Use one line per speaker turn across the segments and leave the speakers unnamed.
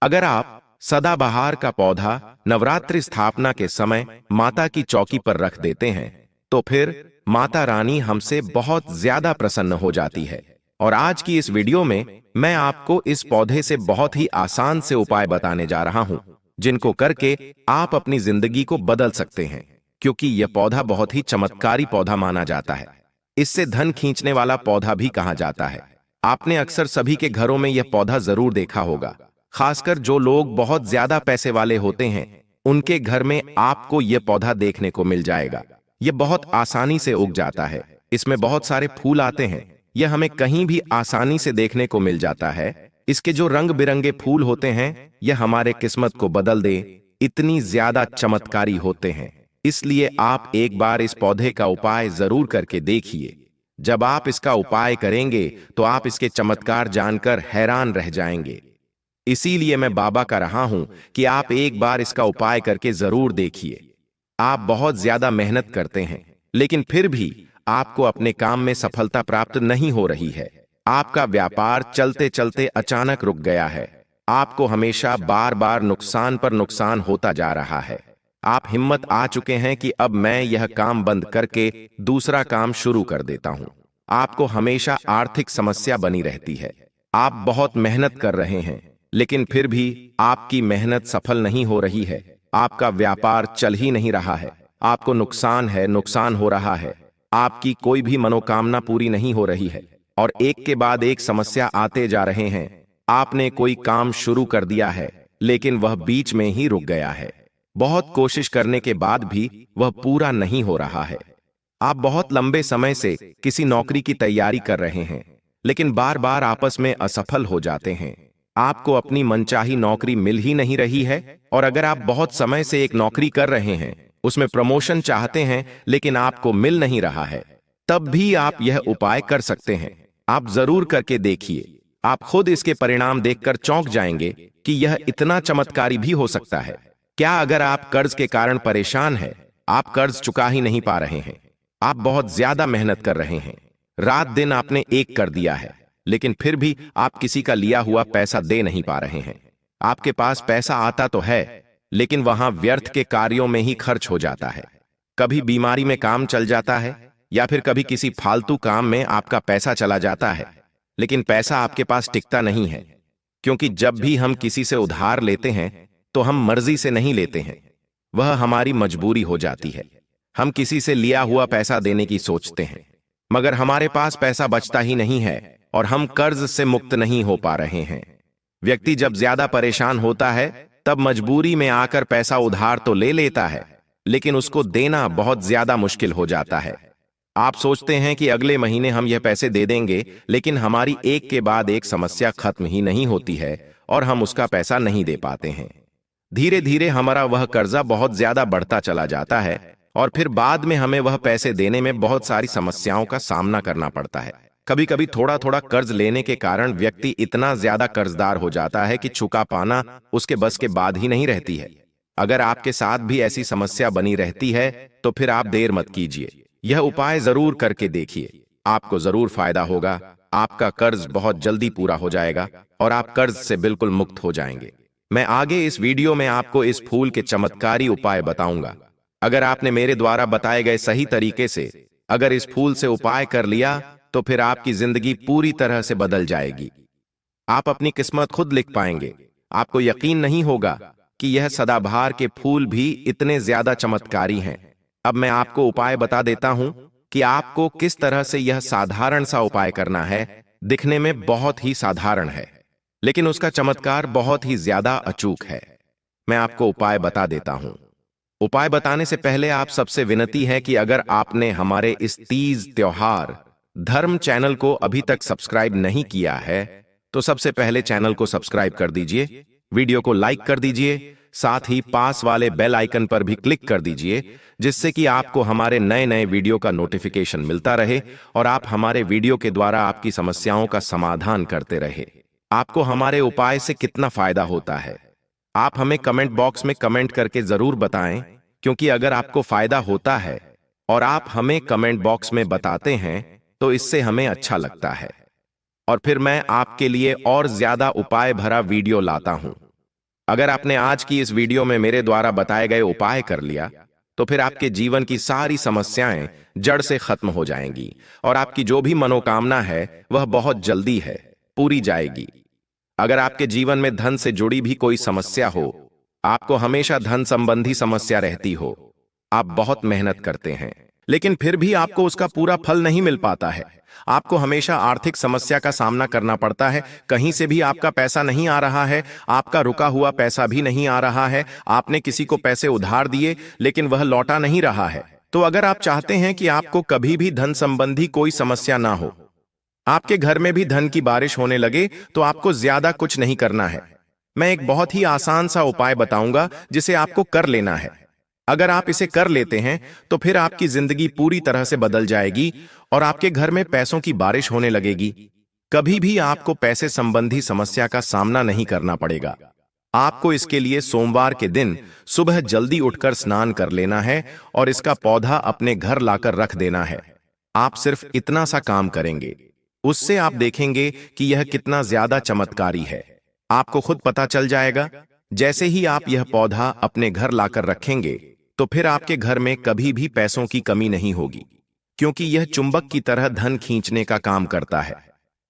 अगर आप सदाबहार का पौधा नवरात्रि स्थापना के समय माता की चौकी पर रख देते हैं तो फिर माता रानी हमसे बहुत ज्यादा प्रसन्न हो जाती है। और आज की इस वीडियो में मैं आपको इस पौधे से बहुत ही आसान से उपाय बताने जा रहा हूं, जिनको करके आप अपनी जिंदगी को बदल सकते हैं। क्योंकि यह पौधा बहुत ही चमत्कारी पौधा माना जाता है। इससे धन खींचने वाला पौधा भी कहा जाता है। आपने अक्सर सभी के घरों में यह पौधा जरूर देखा होगा। खासकर जो लोग बहुत ज्यादा पैसे वाले होते हैं, उनके घर में आपको यह पौधा देखने को मिल जाएगा। यह बहुत आसानी से उग जाता है। इसमें बहुत सारे फूल आते हैं। यह हमें कहीं भी आसानी से देखने को मिल जाता है। इसके जो रंग बिरंगे फूल होते हैं, यह हमारे किस्मत को बदल दे इतनी ज्यादा चमत्कारी होते हैं। इसलिए आप एक बार इस पौधे का उपाय जरूर करके देखिए। जब आप इसका उपाय करेंगे तो आप इसके चमत्कार जानकर हैरान रह जाएंगे। इसीलिए मैं बाबा का रहा हूं कि आप एक बार इसका उपाय करके जरूर देखिए। आप बहुत ज्यादा मेहनत करते हैं, लेकिन फिर भी आपको अपने काम में सफलता प्राप्त नहीं हो रही है। आपका व्यापार चलते चलते अचानक रुक गया है। आपको हमेशा बार बार नुकसान पर नुकसान होता जा रहा है। आप हिम्मत आ चुके हैं कि अब मैं यह काम बंद करके दूसरा काम शुरू कर देता हूं। आपको हमेशा आर्थिक समस्या बनी रहती है। आप बहुत मेहनत कर रहे हैं, लेकिन फिर भी आपकी मेहनत सफल नहीं हो रही है। आपका व्यापार चल ही नहीं रहा है। आपको नुकसान हो रहा है। आपकी कोई भी मनोकामना पूरी नहीं हो रही है और एक के बाद एक समस्या आते जा रहे हैं। आपने कोई काम शुरू कर दिया है, लेकिन वह बीच में ही रुक गया है। बहुत कोशिश करने के बाद भी वह पूरा नहीं हो रहा है। आप बहुत लंबे समय से किसी नौकरी की तैयारी कर रहे हैं, लेकिन बार बार आपस में असफल हो जाते हैं। आपको अपनी मनचाही नौकरी मिल ही नहीं रही है। और अगर आप बहुत समय से एक नौकरी कर रहे हैं, उसमें प्रमोशन चाहते हैं, लेकिन आपको मिल नहीं रहा है, तब भी आप यह उपाय कर सकते हैं। आप जरूर करके देखिए। आप खुद इसके परिणाम देखकर चौंक जाएंगे कि यह इतना चमत्कारी भी हो सकता है। क्या अगर आप कर्ज के कारण परेशान हैं, आप कर्ज चुका ही नहीं पा रहे हैं, आप बहुत ज्यादा मेहनत कर रहे हैं, रात दिन आपने एक कर दिया है, लेकिन फिर भी आप किसी का लिया हुआ पैसा दे नहीं पा रहे हैं। आपके पास पैसा आता तो है, लेकिन वहां व्यर्थ के कार्यों में ही खर्च हो जाता है। कभी बीमारी में काम चल जाता है, या फिर कभी किसी फालतू काम में आपका पैसा चला जाता है, लेकिन पैसा आपके पास टिकता नहीं है। क्योंकि जब भी हम किसी से उधार लेते हैं तो हम मर्जी से नहीं लेते हैं, वह हमारी मजबूरी हो जाती है। हम किसी से लिया हुआ पैसा देने की सोचते हैं, मगर हमारे पास पैसा बचता ही नहीं है और हम कर्ज से मुक्त नहीं हो पा रहे हैं। व्यक्ति जब ज्यादा परेशान होता है, तब मजबूरी में आकर पैसा उधार तो ले लेता है, लेकिन उसको देना बहुत ज्यादा मुश्किल हो जाता है। आप सोचते हैं कि अगले महीने हम यह पैसे दे देंगे, लेकिन हमारी एक के बाद एक समस्या खत्म ही नहीं होती है और हम उसका पैसा नहीं दे पाते हैं। धीरे धीरे हमारा वह कर्जा बहुत ज्यादा बढ़ता चला जाता है और फिर बाद में हमें वह पैसे देने में बहुत सारी समस्याओं का सामना करना पड़ता है। कभी कभी थोड़ा थोड़ा कर्ज लेने के कारण व्यक्ति इतना ज्यादा कर्जदार हो जाता है कि चुका पाना उसके बस के बाद ही नहीं रहती है। अगर आपके साथ भी ऐसी समस्या बनी रहती है तो फिर आप देर मत कीजिए। यह उपाय जरूर करके देखिए। आपको जरूर फायदा होगा। आपका कर्ज बहुत जल्दी पूरा हो जाएगा और आप कर्ज से बिल्कुल मुक्त हो जाएंगे। मैं आगे इस वीडियो में आपको इस फूल के चमत्कारी उपाय बताऊंगा। अगर आपने मेरे द्वारा बताए गए सही तरीके से अगर इस फूल से उपाय कर लिया तो फिर आपकी जिंदगी पूरी तरह से बदल जाएगी। आप अपनी किस्मत खुद लिख पाएंगे। आपको यकीन नहीं होगा कि यह सदाबहार के फूल भी इतने ज्यादा चमत्कारी हैं। अब मैं आपको उपाय बता देता हूं कि आपको किस तरह से यह साधारण सा उपाय करना है। दिखने में बहुत ही साधारण है, लेकिन उसका चमत्कार बहुत ही ज्यादा अचूक है। मैं आपको उपाय बता देता हूं। उपाय बताने से पहले आप सबसे विनती है कि अगर आपने हमारे इस तीज त्योहार धर्म चैनल को अभी तक सब्सक्राइब नहीं किया है, तो सबसे पहले चैनल को सब्सक्राइब कर दीजिए, वीडियो को लाइक कर दीजिए, साथ ही पास वाले बेल आइकन पर भी क्लिक कर दीजिए, जिससे कि आपको हमारे नए नए वीडियो का नोटिफिकेशन मिलता रहे और आप हमारे वीडियो के द्वारा आपकी समस्याओं का समाधान करते रहे। आपको हमारे उपाय से कितना फायदा होता है, आप हमें कमेंट बॉक्स में कमेंट करके जरूर बताएं, क्योंकि अगर आपको फायदा होता है और आप हमें कमेंट बॉक्स में बताते हैं तो इससे हमें अच्छा लगता है और फिर मैं आपके लिए और ज्यादा उपाय भरा वीडियो लाता हूं। अगर आपने आज की इस वीडियो में मेरे द्वारा बताए गए उपाय कर लिया, तो फिर आपके जीवन की सारी समस्याएं जड़ से खत्म हो जाएंगी और आपकी जो भी मनोकामना है वह बहुत जल्दी है पूरी जाएगी। अगर आपके जीवन में धन से जुड़ी भी कोई समस्या हो, आपको हमेशा धन संबंधी समस्या रहती हो, आप बहुत मेहनत करते हैं लेकिन फिर भी आपको उसका पूरा फल नहीं मिल पाता है, आपको हमेशा आर्थिक समस्या का सामना करना पड़ता है, कहीं से भी आपका पैसा नहीं आ रहा है, आपका रुका हुआ पैसा भी नहीं आ रहा है, आपने किसी को पैसे उधार दिए लेकिन वह लौटा नहीं रहा है, तो अगर आप चाहते हैं कि आपको कभी भी धन संबंधी कोई समस्या ना हो, आपके घर में भी धन की बारिश होने लगे, तो आपको ज्यादा कुछ नहीं करना है। मैं एक बहुत ही आसान सा उपाय बताऊंगा जिसे आपको कर लेना है। अगर आप इसे कर लेते हैं तो फिर आपकी जिंदगी पूरी तरह से बदल जाएगी और आपके घर में पैसों की बारिश होने लगेगी। कभी भी आपको पैसे संबंधी समस्या का सामना नहीं करना पड़ेगा। आपको इसके लिए सोमवार के दिन सुबह जल्दी उठकर स्नान कर लेना है और इसका पौधा अपने घर लाकर रख देना है। आप सिर्फ इतना सा काम करेंगे, उससे आप देखेंगे कि यह कितना ज्यादा चमत्कारी है। आपको खुद पता चल जाएगा। जैसे ही आप यह पौधा अपने घर लाकर रखेंगे तो फिर आपके घर में कभी भी पैसों की कमी नहीं होगी, क्योंकि यह चुंबक की तरह धन खींचने का काम करता है।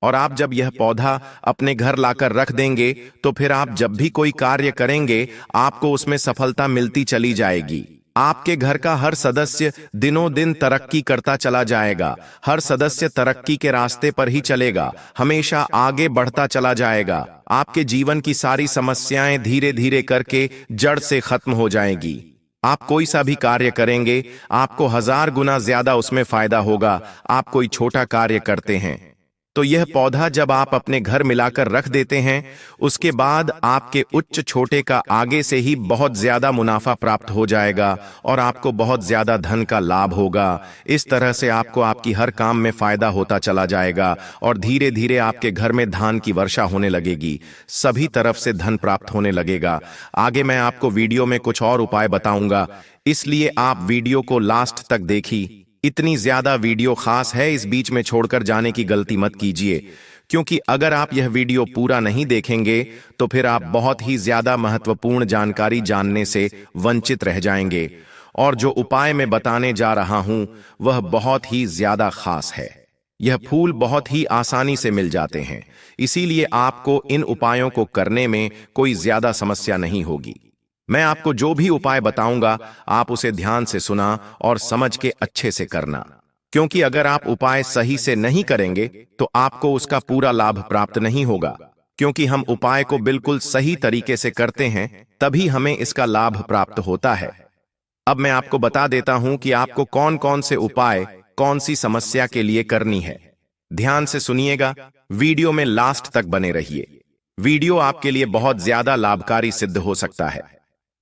और आप जब यह पौधा अपने घर लाकर रख देंगे तो फिर आप जब भी कोई कार्य करेंगे आपको उसमें सफलता मिलती चली जाएगी। आपके घर का हर सदस्य दिनों दिन तरक्की करता चला जाएगा, हर सदस्य तरक्की के रास्ते पर ही चलेगा, हमेशा आगे बढ़ता चला जाएगा। आपके जीवन की सारी समस्याएं धीरे धीरे करके जड़ से खत्म हो जाएगी। आप कोई सा भी कार्य करेंगे आपको 1000 गुना ज्यादा उसमें फायदा होगा। आप कोई छोटा कार्य करते हैं तो यह पौधा जब आप अपने घर मिलाकर रख देते हैं, उसके बाद आपके उच्च छोटे का आगे से ही बहुत ज्यादा मुनाफा प्राप्त हो जाएगा और आपको बहुत ज्यादा धन का लाभ होगा। इस तरह से आपको आपकी हर काम में फायदा होता चला जाएगा और धीरे धीरे आपके घर में धन की वर्षा होने लगेगी, सभी तरफ से धन प्राप्त होने लगेगा। आगे मैं आपको वीडियो में कुछ और उपाय बताऊंगा, इसलिए आप वीडियो को लास्ट तक देखिए। इतनी ज्यादा वीडियो खास है, इस बीच में छोड़कर जाने की गलती मत कीजिए, क्योंकि अगर आप यह वीडियो पूरा नहीं देखेंगे तो फिर आप बहुत ही ज्यादा महत्वपूर्ण जानकारी जानने से वंचित रह जाएंगे। और जो उपाय मैं बताने जा रहा हूं वह बहुत ही ज्यादा खास है। यह फूल बहुत ही आसानी से मिल जाते हैं, इसीलिए आपको इन उपायों को करने में कोई ज्यादा समस्या नहीं होगी। मैं आपको जो भी उपाय बताऊंगा आप उसे ध्यान से सुना और समझ के अच्छे से करना, क्योंकि अगर आप उपाय सही से नहीं करेंगे तो आपको उसका पूरा लाभ प्राप्त नहीं होगा। क्योंकि हम उपाय को बिल्कुल सही तरीके से करते हैं तभी हमें इसका लाभ प्राप्त होता है। अब मैं आपको बता देता हूं कि आपको कौन कौन से उपाय कौन सी समस्या के लिए करनी है। ध्यान से सुनिएगा, वीडियो में लास्ट तक बने रहिए। वीडियो आपके लिए बहुत ज्यादा लाभकारी सिद्ध हो सकता है।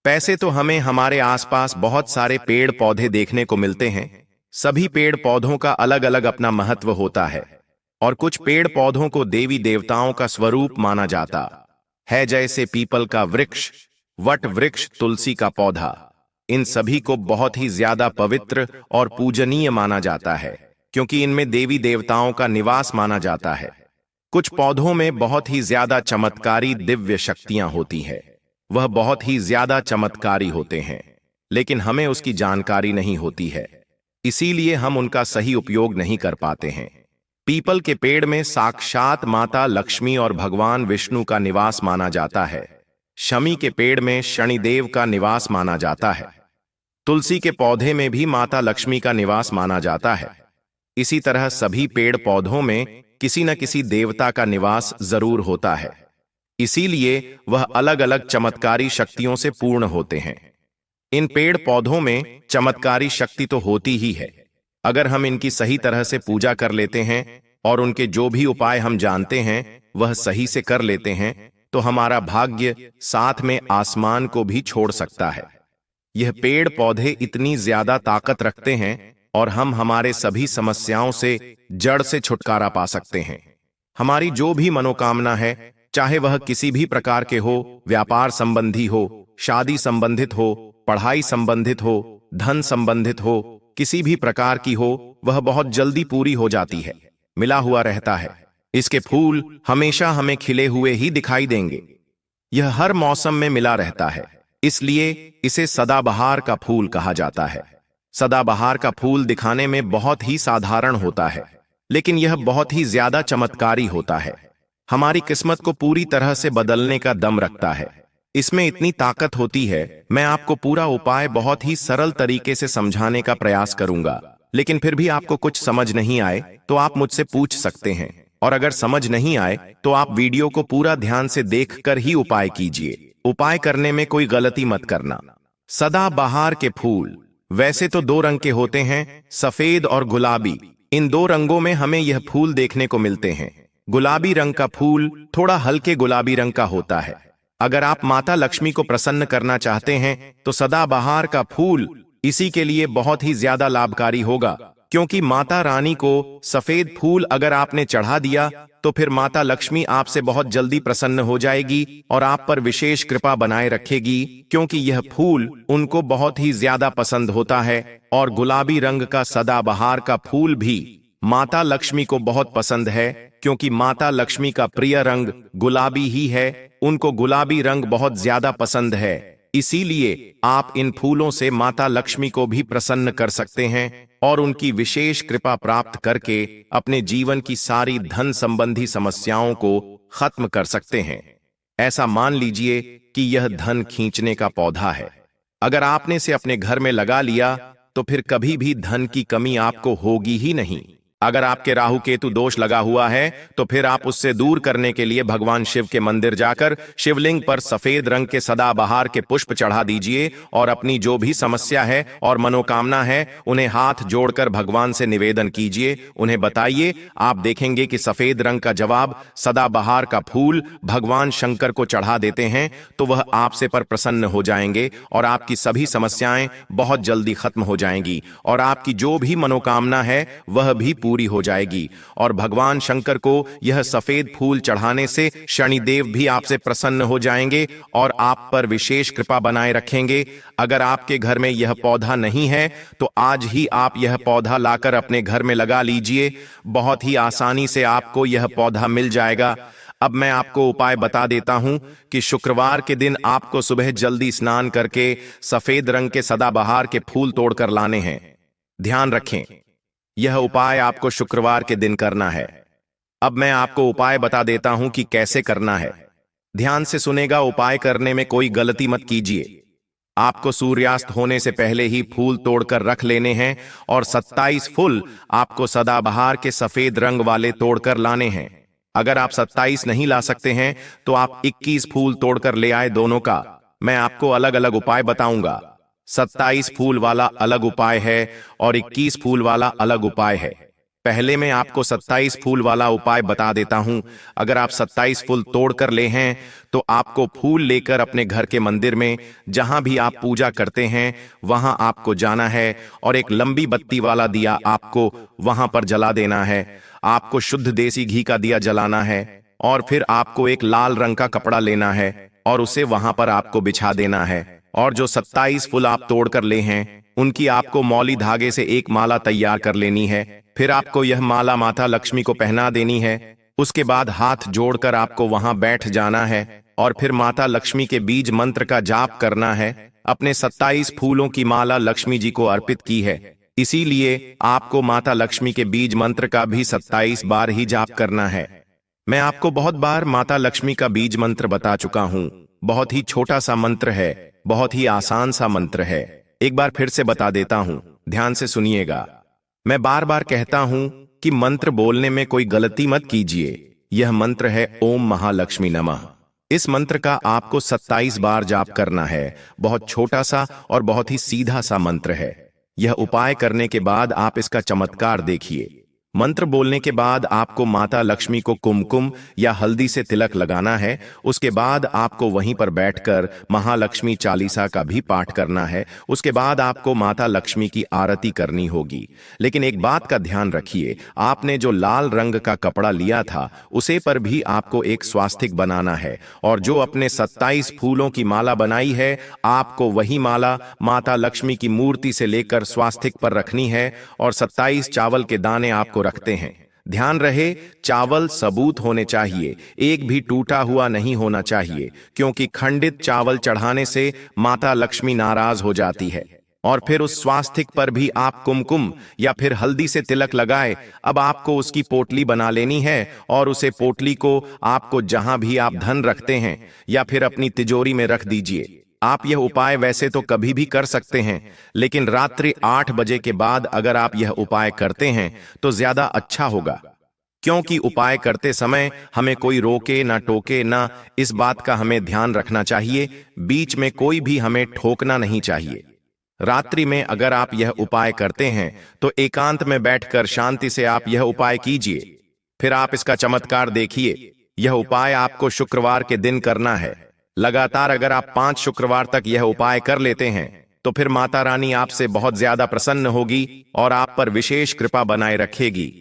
पैसे तो हमें हमारे आसपास बहुत सारे पेड़ पौधे देखने को मिलते हैं। सभी पेड़ पौधों का अलग अलग अपना महत्व होता है और कुछ पेड़ पौधों को देवी देवताओं का स्वरूप माना जाता है, जैसे पीपल का वृक्ष, वट वृक्ष, तुलसी का पौधा। इन सभी को बहुत ही ज्यादा पवित्र और पूजनीय माना जाता है, क्योंकि इनमें देवी देवताओं का निवास माना जाता है। कुछ पौधों में बहुत ही ज्यादा चमत्कारी दिव्य शक्तियां होती है, वह बहुत ही ज्यादा चमत्कारी होते हैं, लेकिन हमें उसकी जानकारी नहीं होती है, इसीलिए हम उनका सही उपयोग नहीं कर पाते हैं। पीपल के पेड़ में साक्षात माता लक्ष्मी और भगवान विष्णु का निवास माना जाता है। शमी के पेड़ में शनिदेव का निवास माना जाता है। तुलसी के पौधे में भी माता लक्ष्मी का निवास माना जाता है। इसी तरह सभी पेड़ पौधों में किसी न किसी देवता का निवास जरूर होता है, इसीलिए वह अलग अलग चमत्कारी शक्तियों से पूर्ण होते हैं। इन पेड़ पौधों में चमत्कारी शक्ति तो होती ही है। अगर हम इनकी सही तरह से पूजा कर लेते हैं और उनके जो भी उपाय हम जानते हैं वह सही से कर लेते हैं तो हमारा भाग्य साथ में आसमान को भी छोड़ सकता है। यह पेड़ पौधे इतनी ज्यादा ताकत रखते हैं और हम हमारे सभी समस्याओं से जड़ से छुटकारा पा सकते हैं। हमारी जो भी मनोकामना है, चाहे वह किसी भी प्रकार के हो, व्यापार संबंधी हो, शादी संबंधित हो, पढ़ाई संबंधित हो, धन संबंधित हो, किसी भी प्रकार की हो, वह बहुत जल्दी पूरी हो जाती है, मिला हुआ रहता है। इसके फूल हमेशा हमें खिले हुए ही दिखाई देंगे। यह हर मौसम में मिला रहता है, इसलिए इसे सदाबहार का फूल कहा जाता है। सदाबहार का फूल दिखाने में बहुत ही साधारण होता है, लेकिन यह बहुत ही ज्यादा चमत्कारी होता है। हमारी किस्मत को पूरी तरह से बदलने का दम रखता है। इसमें इतनी ताकत होती है। मैं आपको पूरा उपाय बहुत ही सरल तरीके से समझाने का प्रयास करूंगा, लेकिन फिर भी आपको कुछ समझ नहीं आए तो आप मुझसे पूछ सकते हैं, और अगर समझ नहीं आए तो आप वीडियो को पूरा ध्यान से देखकर ही उपाय कीजिए। उपाय करने में कोई गलती मत करना। सदाबहार के फूल वैसे तो दो रंग के होते हैं, सफेद और गुलाबी। इन दो रंगों में हमें यह फूल देखने को मिलते हैं। गुलाबी रंग का फूल थोड़ा हल्के गुलाबी रंग का होता है। अगर आप माता लक्ष्मी को प्रसन्न करना चाहते हैं तो सदाबहार का फूल इसी के लिए बहुत ही ज्यादा लाभकारी होगा, क्योंकि माता रानी को सफेद फूल अगर आपने चढ़ा दिया तो फिर माता लक्ष्मी आपसे बहुत जल्दी प्रसन्न हो जाएगी और आप पर विशेष कृपा बनाए रखेगी, क्योंकि यह फूल उनको बहुत ही ज्यादा पसंद होता है। और गुलाबी रंग का सदाबहार का फूल भी माता लक्ष्मी को बहुत पसंद है, क्योंकि माता लक्ष्मी का प्रिय रंग गुलाबी ही है। उनको गुलाबी रंग बहुत ज्यादा पसंद है, इसीलिए आप इन फूलों से माता लक्ष्मी को भी प्रसन्न कर सकते हैं और उनकी विशेष कृपा प्राप्त करके अपने जीवन की सारी धन संबंधी समस्याओं को खत्म कर सकते हैं। ऐसा मान लीजिए कि यह धन खींचने का पौधा है। अगर आपने इसे अपने घर में लगा लिया तो फिर कभी भी धन की कमी आपको होगी ही नहीं। अगर आपके राहु केतु दोष लगा हुआ है तो फिर आप उससे दूर करने के लिए भगवान शिव के मंदिर जाकर शिवलिंग पर सफेद रंग के सदाबहार के पुष्प चढ़ा दीजिए और अपनी जो भी समस्या है और मनोकामना है उन्हें हाथ जोड़कर भगवान से निवेदन कीजिए, उन्हें बताइए। आप देखेंगे कि सफेद रंग का जवाब सदाबहार का फूल भगवान शंकर को चढ़ा देते हैं तो वह आपसे पर प्रसन्न हो जाएंगे और आपकी सभी समस्याएं बहुत जल्दी खत्म हो जाएंगी और आपकी जो भी मनोकामना है वह भी पूरी हो जाएगी। और भगवान शंकर को यह सफेद फूल चढ़ाने से शनिदेव भी आपसे प्रसन्न हो जाएंगे और आप पर विशेष कृपा बनाए रखेंगे। अगर आपके घर में यह पौधा नहीं है तो आज ही आप यह पौधा लाकर अपने घर में लगा लीजिए। बहुत ही आसानी से आपको यह पौधा मिल जाएगा। अब मैं आपको उपाय बता देता हूं कि शुक्रवार के दिन आपको सुबह जल्दी स्नान करके सफेद रंग के सदाबहार के फूल तोड़कर लाने हैं। ध्यान रखें, यह उपाय आपको शुक्रवार के दिन करना है। अब मैं आपको उपाय बता देता हूं कि कैसे करना है। ध्यान से सुनेगा। उपाय करने में कोई गलती मत कीजिए। आपको सूर्यास्त होने से पहले ही फूल तोड़कर रख लेने हैं और 27 फूल आपको सदाबहार के सफेद रंग वाले तोड़कर लाने हैं। अगर आप 27 नहीं ला सकते हैं तो आप 21 फूल तोड़कर ले आए। दोनों का मैं आपको अलग अलग उपाय बताऊंगा। 27 फूल वाला अलग उपाय है और 21 फूल वाला अलग उपाय है। पहले मैं आपको 27 फूल वाला उपाय बता देता हूं। अगर आप 27 फूल तोड़कर ले हैं तो आपको फूल लेकर अपने घर के मंदिर में जहां भी आप पूजा करते हैं वहां आपको जाना है और एक लंबी बत्ती वाला दिया आपको वहां पर जला देना है। आपको शुद्ध देसी घी का दिया जलाना है और फिर आपको एक लाल रंग का कपड़ा लेना है और उसे वहां पर आपको बिछा देना है। और जो 27 फूल आप तोड़कर ले हैं उनकी आपको मौली धागे से एक माला तैयार कर लेनी है। फिर आपको यह माला माता लक्ष्मी को पहना देनी है। उसके बाद हाथ जोड़कर आपको वहां बैठ जाना है और फिर माता लक्ष्मी के बीज मंत्र का जाप करना है। अपने 27 फूलों की माला लक्ष्मी जी को अर्पित की है, इसीलिए आपको माता लक्ष्मी के बीज मंत्र का भी 27 बार ही जाप करना है। मैं आपको बहुत बार माता लक्ष्मी का बीज मंत्र बता चुका हूं। बहुत ही छोटा सा मंत्र है, बहुत ही आसान सा मंत्र है। एक बार फिर से बता देता हूं, ध्यान से सुनिएगा। मैं बार बार कहता हूं कि मंत्र बोलने में कोई गलती मत कीजिए। यह मंत्र है ओम महालक्ष्मी नमः। इस मंत्र का आपको 27 बार जाप करना है। बहुत छोटा सा और बहुत ही सीधा सा मंत्र है। यह उपाय करने के बाद आप इसका चमत्कार देखिए। मंत्र बोलने के बाद आपको माता लक्ष्मी को कुमकुम या हल्दी से तिलक लगाना है। उसके बाद आपको वहीं पर बैठकर महालक्ष्मी चालीसा का भी पाठ करना है। उसके बाद आपको माता लक्ष्मी की आरती करनी होगी। लेकिन एक बात का ध्यान रखिए, आपने जो लाल रंग का कपड़ा लिया था उसे पर भी आपको एक स्वास्तिक बनाना है और जो अपने 27 फूलों की माला बनाई है आपको वही माला माता लक्ष्मी की मूर्ति से लेकर स्वास्तिक पर रखनी है और 27 चावल के दाने आपको रखते हैं। ध्यान रहे, चावल सबूत होने चाहिए, एक भी टूटा हुआ नहीं होना चाहिए, क्योंकि खंडित चावल चढ़ाने से माता लक्ष्मी नाराज हो जाती है। और फिर उस स्वास्तिक पर भी आप कुमकुम या फिर हल्दी से तिलक लगाए। अब आपको उसकी पोटली बना लेनी है और उसे पोटली को आपको जहां भी आप धन रखते हैं या फिर अपनी तिजोरी में रख दीजिए। आप यह उपाय वैसे तो कभी भी कर सकते हैं, लेकिन रात्रि 8 बजे के बाद अगर आप यह उपाय करते हैं तो ज्यादा अच्छा होगा, क्योंकि उपाय करते समय हमें कोई रोके ना टोके ना, इस बात का हमें ध्यान रखना चाहिए। बीच में कोई भी हमें ठोकना नहीं चाहिए। रात्रि में अगर आप यह उपाय करते हैं तो एकांत में बैठकर शांति से आप यह उपाय कीजिए। फिर आप इसका चमत्कार देखिए। यह उपाय आपको शुक्रवार के दिन करना है। लगातार अगर आप 5 शुक्रवार तक यह उपाय कर लेते हैं तो फिर माता रानी आपसे बहुत ज्यादा प्रसन्न होगी और आप पर विशेष कृपा बनाए रखेगी।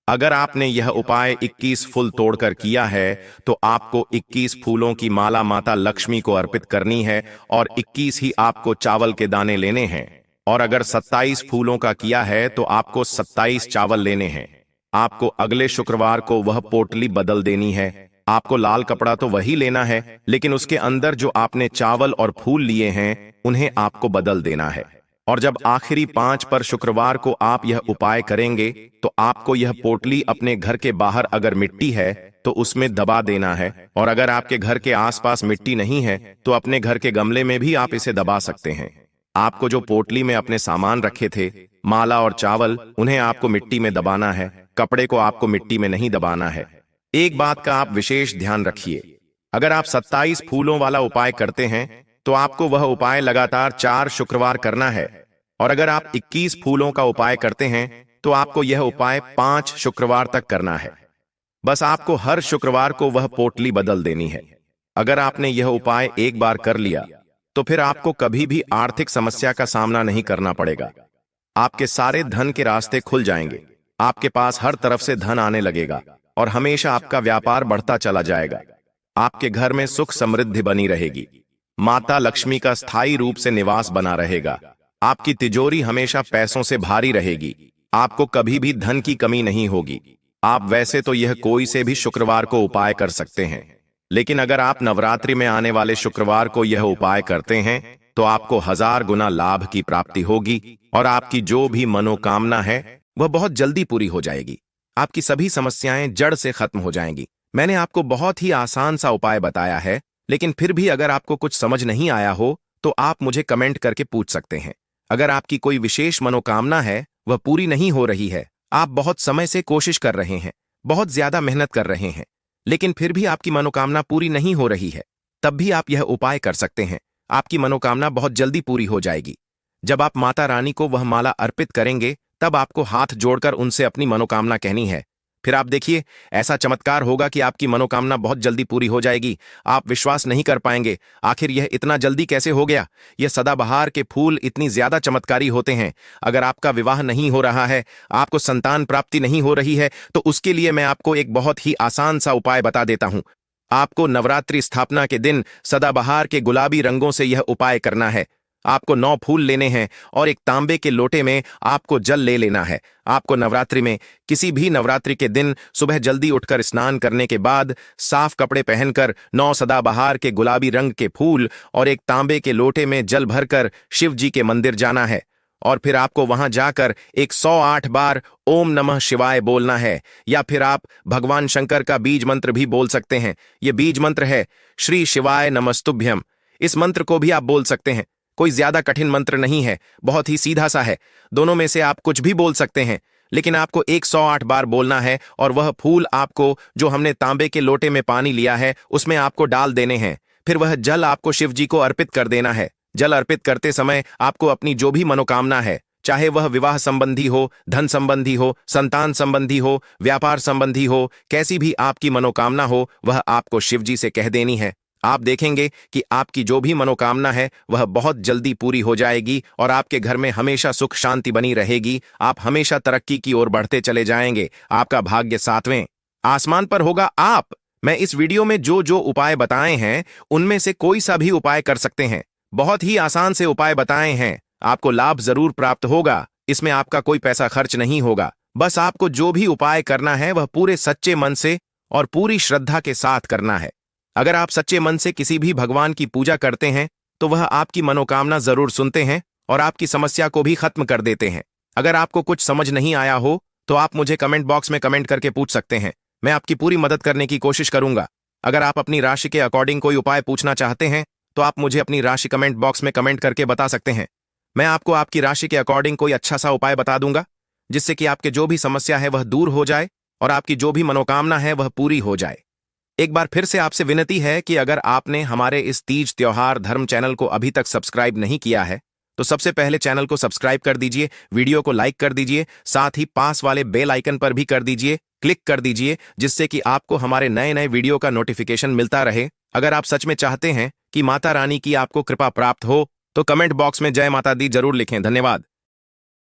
अगर आपने यह उपाय 21 फूल तोड़कर किया है तो आपको 21 फूलों की माला माता लक्ष्मी को अर्पित करनी है और 21 ही आपको चावल के दाने लेने हैं। और अगर 27 फूलों का किया है तो आपको 27 चावल लेने हैं। आपको अगले शुक्रवार को वह पोटली बदल देनी है। आपको लाल कपड़ा तो वही लेना है, लेकिन उसके अंदर जो आपने चावल और फूल लिए हैं उन्हें आपको बदल देना है। और जब आखिरी 5 पर शुक्रवार को आप यह उपाय करेंगे तो आपको यह पोटली अपने घर के बाहर अगर मिट्टी है तो उसमें दबा देना है, और अगर आपके घर के आसपास मिट्टी नहीं है तो अपने घर के गमले में भी आप इसे दबा सकते हैं। आपको जो पोटली में अपने सामान रखे थे, माला और चावल, उन्हें आपको मिट्टी में दबाना है। कपड़े को आपको मिट्टी में नहीं दबाना है। एक बात का आप विशेष ध्यान रखिए, अगर आप 27 फूलों वाला उपाय करते हैं तो आपको वह उपाय लगातार 4 शुक्रवार करना है, और अगर आप 21 फूलों का उपाय करते हैं तो आपको यह उपाय 5 शुक्रवार तक करना है। बस आपको हर शुक्रवार को वह पोटली बदल देनी है। अगर आपने यह उपाय एक बार कर लिया तो फिर आपको कभी भी आर्थिक समस्या का सामना नहीं करना पड़ेगा। आपके सारे धन के रास्ते खुल जाएंगे। आपके पास हर तरफ से धन आने लगेगा और हमेशा आपका व्यापार बढ़ता चला जाएगा। आपके घर में सुख समृद्धि बनी रहेगी। माता लक्ष्मी का स्थायी रूप से निवास बना रहेगा। आपकी तिजोरी हमेशा पैसों से भारी रहेगी। आपको कभी भी धन की कमी नहीं होगी। आप वैसे तो यह कोई से भी शुक्रवार को उपाय कर सकते हैं, लेकिन अगर आप नवरात्रि में आने वाले शुक्रवार को यह उपाय करते हैं तो आपको 1000 गुना लाभ की प्राप्ति होगी और आपकी जो भी मनोकामना है वह बहुत जल्दी पूरी हो जाएगी। आपकी सभी समस्याएं जड़ से खत्म हो जाएंगी। मैंने आपको बहुत ही आसान सा उपाय बताया है, लेकिन फिर भी अगर आपको कुछ समझ नहीं आया हो तो आप मुझे कमेंट करके पूछ सकते हैं। अगर आपकी कोई विशेष मनोकामना है, वह पूरी नहीं हो रही है, आप बहुत समय से कोशिश कर रहे हैं, बहुत ज्यादा मेहनत कर रहे हैं, लेकिन फिर भी आपकी मनोकामना पूरी नहीं हो रही है, तब भी आप यह उपाय कर सकते हैं। आपकी मनोकामना बहुत जल्दी पूरी हो जाएगी। जब आप माता रानी को वह माला अर्पित करेंगे तब आपको हाथ जोड़कर उनसे अपनी मनोकामना कहनी है। फिर आप देखिए, ऐसा चमत्कार होगा कि आपकी मनोकामना बहुत जल्दी पूरी हो जाएगी। आप विश्वास नहीं कर पाएंगे, आखिर यह इतना जल्दी कैसे हो गया। यह सदाबहार के फूल इतनी ज्यादा चमत्कारी होते हैं। अगर आपका विवाह नहीं हो रहा है, आपको संतान प्राप्ति नहीं हो रही है, तो उसके लिए मैं आपको एक बहुत ही आसान सा उपाय बता देता हूं। आपको नवरात्रि स्थापना के दिन सदाबहार के गुलाबी रंगों से यह उपाय करना है। आपको 9 फूल लेने हैं और एक तांबे के लोटे में आपको जल ले लेना है। आपको नवरात्रि में किसी भी नवरात्रि के दिन सुबह जल्दी उठकर स्नान करने के बाद साफ कपड़े पहनकर 9 सदाबहार के गुलाबी रंग के फूल और एक तांबे के लोटे में जल भरकर शिव जी के मंदिर जाना है, और फिर आपको वहां जाकर 108 बार ओम नमः शिवाय बोलना है, या फिर आप भगवान शंकर का बीज मंत्र भी बोल सकते हैं। यह बीज मंत्र है श्री शिवाय नमस्तुभ्यम। इस मंत्र को भी आप बोल सकते हैं। कोई ज्यादा कठिन मंत्र नहीं है, बहुत ही सीधा सा है। दोनों में से आप कुछ भी बोल सकते हैं, लेकिन आपको 108 बार बोलना है, और वह फूल आपको जो हमने तांबे के लोटे में पानी लिया है उसमें आपको डाल देने हैं। फिर वह जल आपको शिव जी को अर्पित कर देना है। जल अर्पित करते समय आपको अपनी जो भी मनोकामना है, चाहे वह विवाह संबंधी हो, धन संबंधी हो, संतान संबंधी हो, व्यापार संबंधी हो, कैसी भी आपकी मनोकामना हो, वह आपको शिव जी से कह देनी है। आप देखेंगे कि आपकी जो भी मनोकामना है वह बहुत जल्दी पूरी हो जाएगी और आपके घर में हमेशा सुख शांति बनी रहेगी। आप हमेशा तरक्की की ओर बढ़ते चले जाएंगे। आपका भाग्य 7वें आसमान पर होगा। मैं इस वीडियो में जो जो उपाय बताए हैं उनमें से कोई सा भी उपाय कर सकते हैं। बहुत ही आसान से उपाय बताए हैं। आपको लाभ जरूर प्राप्त होगा। इसमें आपका कोई पैसा खर्च नहीं होगा। बस आपको जो भी उपाय करना है वह पूरे सच्चे मन से और पूरी श्रद्धा के साथ करना है। अगर आप सच्चे मन से किसी भी भगवान की पूजा करते हैं तो वह आपकी मनोकामना जरूर सुनते हैं और आपकी समस्या को भी खत्म कर देते हैं। अगर आपको कुछ समझ नहीं आया हो तो आप मुझे कमेंट बॉक्स में कमेंट करके पूछ सकते हैं। मैं आपकी पूरी मदद करने की कोशिश करूंगा। अगर आप अपनी राशि के अकॉर्डिंग कोई उपाय पूछना चाहते हैं तो आप मुझे अपनी राशि कमेंट बॉक्स में कमेंट करके बता सकते हैं। मैं आपको आपकी राशि के अकॉर्डिंग कोई अच्छा सा उपाय बता दूंगा जिससे कि आपके जो भी समस्या है वह दूर हो जाए और आपकी जो भी मनोकामना है वह पूरी हो जाए। एक बार फिर से आपसे विनती है कि अगर आपने हमारे इस तीज त्योहार धर्म चैनल को अभी तक सब्सक्राइब नहीं किया है तो सबसे पहले चैनल को सब्सक्राइब कर दीजिए, वीडियो को लाइक कर दीजिए, साथ ही पास वाले बेल आइकन पर भी कर दीजिए, क्लिक कर दीजिए, जिससे कि आपको हमारे नए नए वीडियो का नोटिफिकेशन मिलता रहे। अगर आप सच में चाहते हैं कि माता रानी की आपको कृपा प्राप्त हो तो कमेंट बॉक्स में जय माता दी जरूर लिखें। धन्यवाद।